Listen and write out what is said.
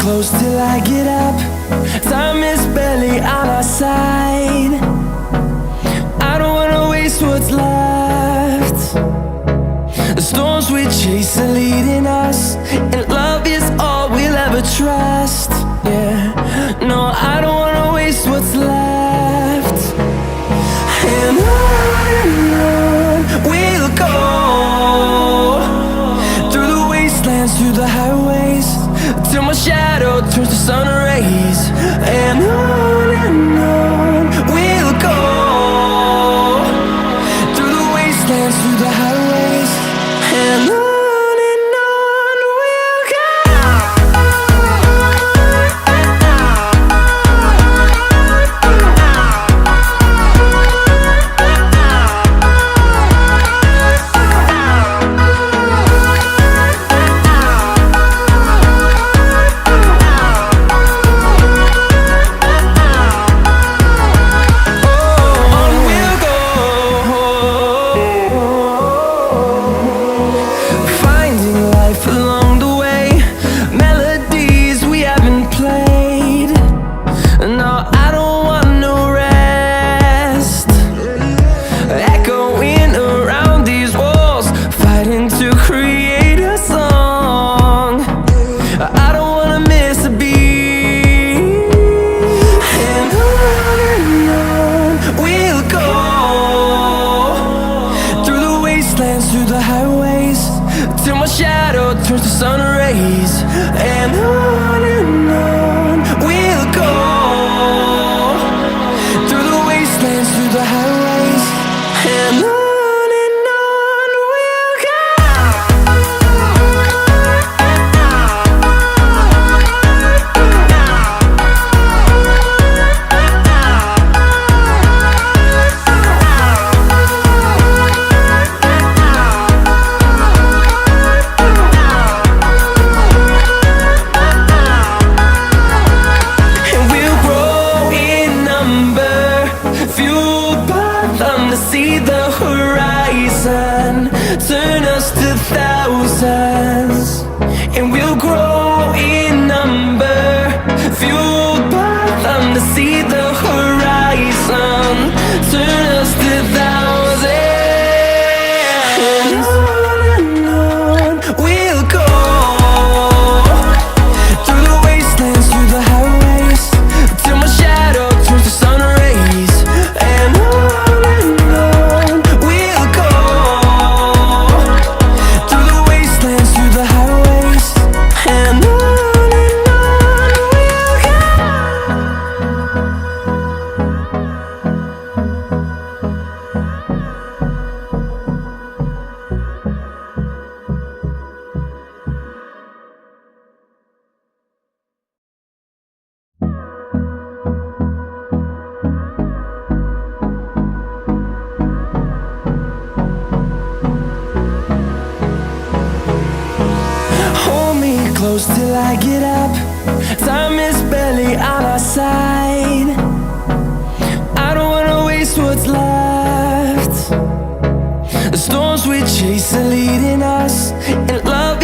close till I get up. Time is barely on our side. I don't wanna waste what's left. The storms we chase are leading us, and love is all we'll ever trust. Yeah, no, I don't wanna waste what's left. And on we'll go, through the wastelands, through the highways, till my shadow turns to sun rays. And on we'll go, through the wastelands, through the highways, and on. Through the highways, till my shadow turns to sun rays. And on we'll go, through the wastelands, through the highways, and on. See the horizon turn us to thousands, and we'll grow in number, fueled by them to see the horizon turn us to thousands. And on we'll go, through the wastelands, through the highways, till my shadow turns to sun rays. And close till I get up. Time is barely on our side. I don't wanna waste what's left. The storms we chase are leading us, and love